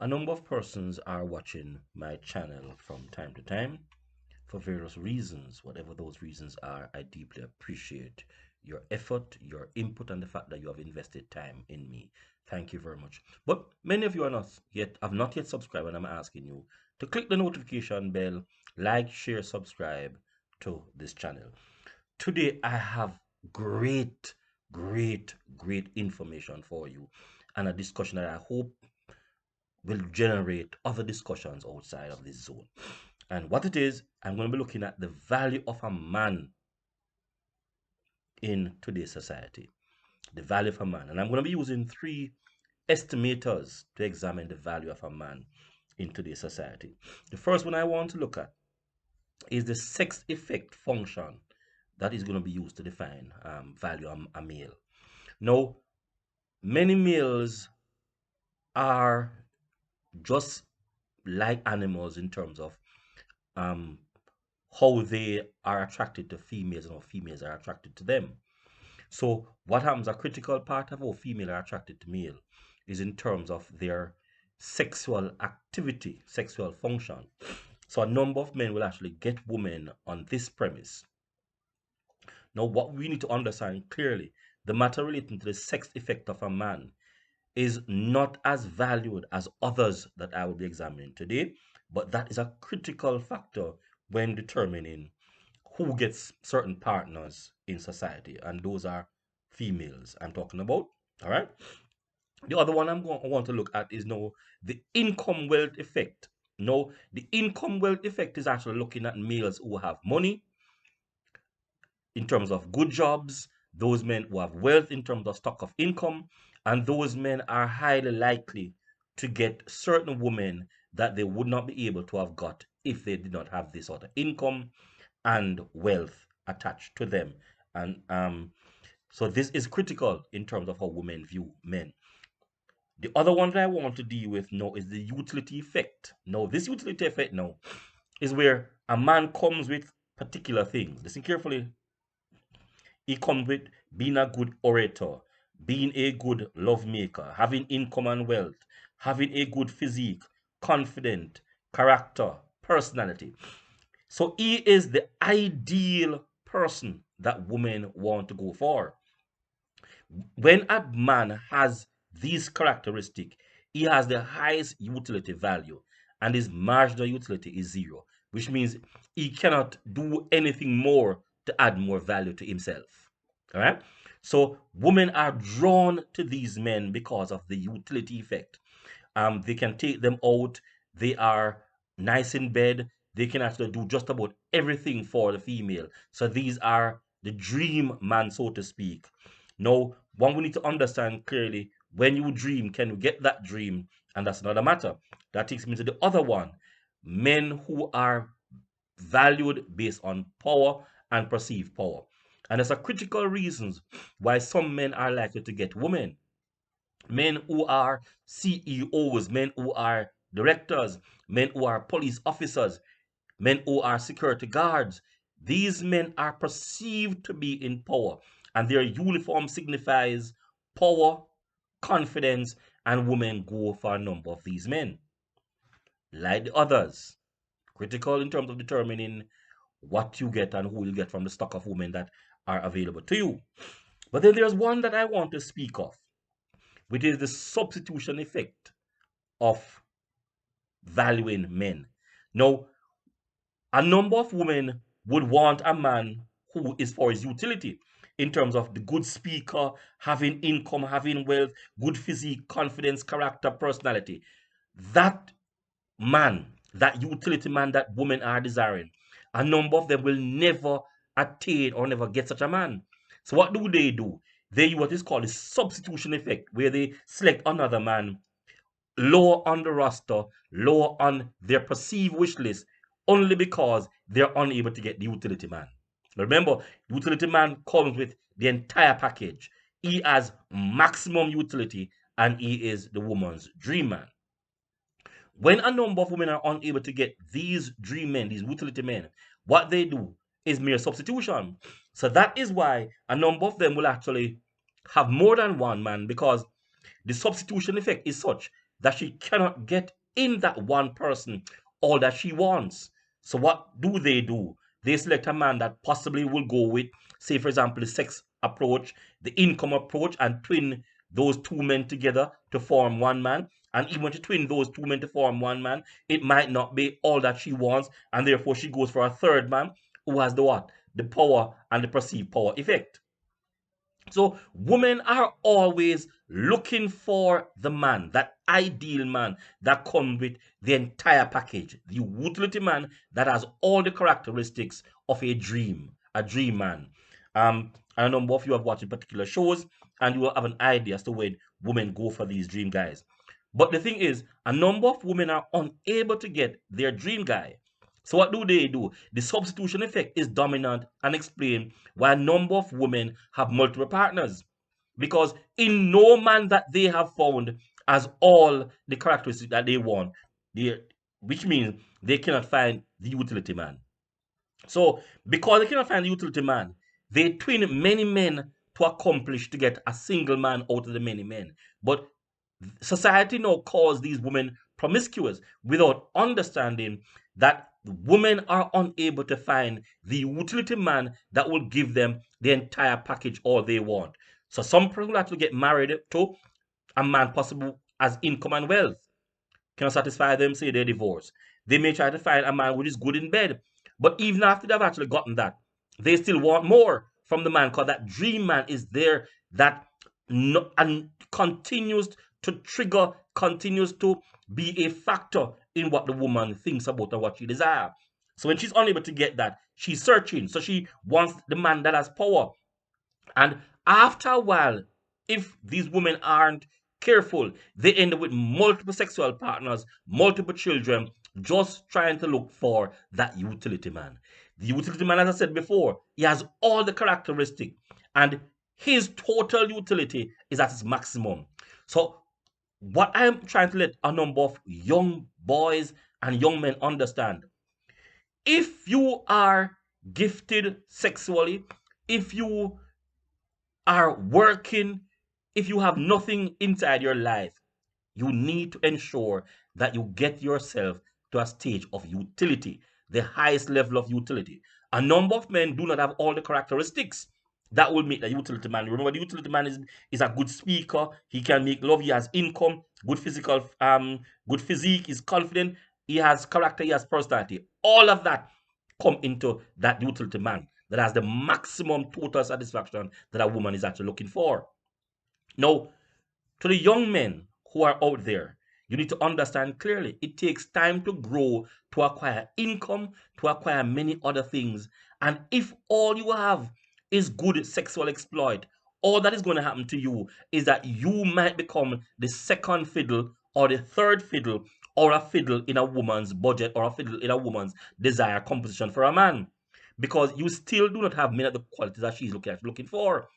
A number of persons are watching my channel from time to time for various reasons. Whatever those reasons are, I deeply appreciate your effort, your input, and the fact that you have invested time in me. Thank you very much. But many of you have not yet subscribed, and I'm asking you to click the notification bell, like, share, subscribe to this channel. Today I have great, great information for you and a discussion that I hope will generate other discussions outside of this zone. And what it is, I'm going to be looking at the value of a man in today's society. The value of a man. And I'm going to be using three estimators to examine the value of a man in today's society. The first one I want to look at is the sex effect function that is going to be used to define value a male. Now, many males are just like animals in terms of um, how they are attracted to females and how females are attracted to them. So what happens, a critical part of how females are attracted to male is in terms of their sexual activity, sexual function. So a number of men will actually get women on this premise. Now, what we need to understand clearly, the matter relating to the sex effect of a man is not as valued as others that I will be examining today, but that is a critical factor when determining who gets certain partners in society, and those are females I'm talking about. All right. The other one I want to look at is now the income wealth effect. No, the income wealth effect is actually looking at males who have money in terms of good jobs, those men who have wealth in terms of stock of income, and those men are highly likely to get certain women that they would not be able to have got if they did not have this sort of income and wealth attached to them. And so this is critical in terms of how women view men. The other one that I want to deal with now is the utility effect. Now, this utility effect now is where a man comes with particular things. Listen carefully. He comes with being a good orator, being a good love maker, having income and wealth, having a good physique, confident, character, personality. So he is the ideal person that women want to go for. When a man has these characteristics, he has the highest utility value and his marginal utility is zero, which means he cannot do anything more to add more value to himself. All right. So women are drawn to these men because of the utility effect. They can take them out. They are nice in bed. They can actually do just about everything for the female. So these are the dream man, so to speak. Now, one we need to understand clearly, when you dream, can you get that dream? And that's another matter. That takes me to the other one. Men who are valued based on power and perceived power. And there's a critical reasons why some men are likely to get women. Men who are CEOs, men who are directors, men who are police officers, men who are security guards. These men are perceived to be in power, and their uniform signifies power, confidence, and women go for a number of these men. Like the others, critical in terms of determining what you get and who you get from the stock of women that are available to you. But then there's one that I want to speak of, which is the substitution effect of valuing men. Now, a number of women would want a man who is for his utility in terms of the good speaker, having income, having wealth, good physique, confidence, character, personality. That man, that utility man that women are desiring, a number of them will never attain or never get such a man. So what do? They use what is called the substitution effect, where they select another man lower on the roster, lower on their perceived wish list, only because they're unable to get the utility man. Remember, utility man comes with the entire package. He has maximum utility and he is the woman's dream man. When a number of women are unable to get these dream men, these utility men, what they do is mere substitution. So that is why a number of them will actually have more than one man, because the substitution effect is such that she cannot get in that one person all that she wants. So what do? They select a man that possibly will go with, say, for example, the sex approach, the income approach, and twin those two men together to form one man. And even to twin those two men to form one man, it might not be all that she wants, and therefore she goes for a third man who has the what? The power and the perceived power effect. So women are always looking for the man, that ideal man that comes with the entire package, the utility man that has all the characteristics of a dream man. And a number of you have watched particular shows, and you will have an idea as to when women go for these dream guys. But the thing is, a number of women are unable to get their dream guy. So what do they do? The substitution effect is dominant and explain why a number of women have multiple partners. Because in no man that they have found has all the characteristics that they want, which means they cannot find the utility man. So because they cannot find the utility man, they twin many men to accomplish to get a single man out of the many men. But society now calls these women promiscuous without understanding that women are unable to find the utility man that will give them the entire package all they want. So some people actually get married to a man possible as income and wealth cannot satisfy them, say they're divorced. They may try to find a man which is good in bed, but even after they've actually gotten that, they still want more from the man because that dream man is there that no, and continues to trigger, continues to be a factor in what the woman thinks about and what she desires. So when she's unable to get that, she's searching. So she wants the man that has power. And after a while, if these women aren't careful, they end up with multiple sexual partners, multiple children, just trying to look for that utility man. The utility man, as I said before, he has all the characteristics, and his total utility is at its maximum. So, what I'm trying to let a number of young boys and young men understand, if you are gifted sexually, if you are working, if you have nothing inside your life, you need to ensure that you get yourself to a stage of utility, the highest level of utility. A number of men do not have all the characteristics that will make the utility man. Remember, the utility man is a good speaker, he can make love, he has income, good physical, good physique, he's confident, he has character, he has personality. All of that come into that utility man that has the maximum total satisfaction that a woman is actually looking for. Now, to the young men who are out there, you need to understand clearly it takes time to grow, to acquire income, to acquire many other things. And if all you have is good sexual exploit, all that is going to happen to you is that you might become the second fiddle or the third fiddle or a fiddle in a woman's budget or a fiddle in a woman's desire composition for a man. Because you still do not have many of the qualities that she's looking for.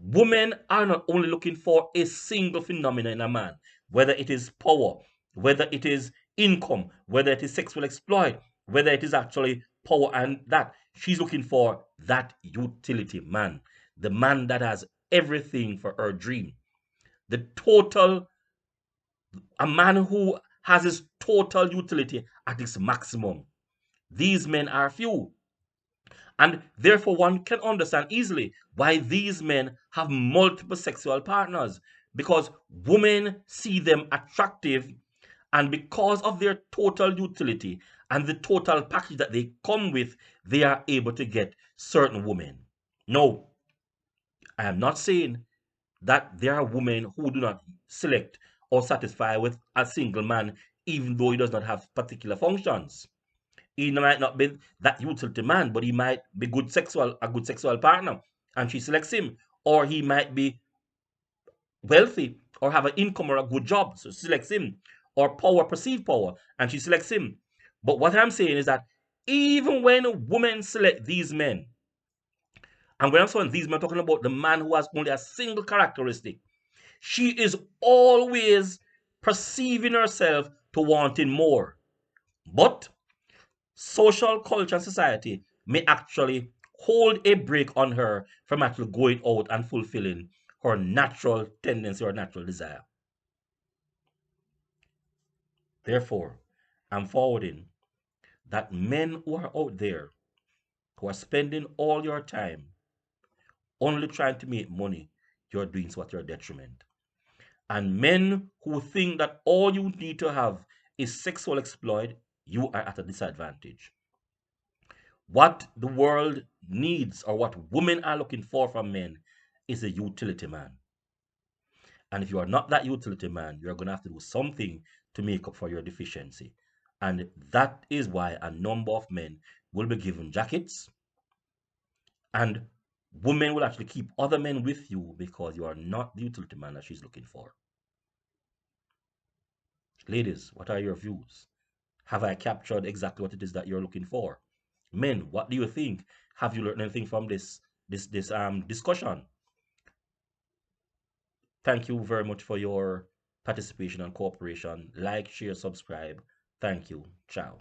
Women are not only looking for a single phenomenon in a man, whether it is power, whether it is income, whether it is sexual exploit, whether it is actually power and that. She's looking for that utility man, the man that has everything for her dream. The total, a man who has his total utility at its maximum. These men are few. And therefore, one can understand easily why these men have multiple sexual partners because women see them attractive, and because of their total utility and the total package that they come with, they are able to get certain women. No, I am not saying that there are women who do not select or satisfy with a single man, even though he does not have particular functions. He might not be that utility man, but he might be a good sexual partner, and she selects him. Or he might be wealthy or have an income or a good job, so she selects him. Or power, perceived power, and she selects him. But what I'm saying is that even when women select these men, and when I'm saying these men, I'm talking about the man who has only a single characteristic, she is always perceiving herself to wanting more. But social culture and society may actually hold a brake on her from actually going out and fulfilling her natural tendency or natural desire. Therefore, I'm forwarding that men who are out there who are spending all your time only trying to make money, you're doing so at your detriment. And men who think that all you need to have is sexual exploit, you are at a disadvantage. What the world needs or what women are looking for from men is a utility man. And if you are not that utility man, you're going to have to do something to make up for your deficiency. And that is why a number of men will be given jackets, and women will actually keep other men with you because you are not the utility man that she's looking for. Ladies, what are your views? Have I captured exactly what it is that you're looking for? Men, what do you think? Have you learned anything from this discussion? Thank you very much for your participation and cooperation. Like, share, subscribe. Thank you. Ciao.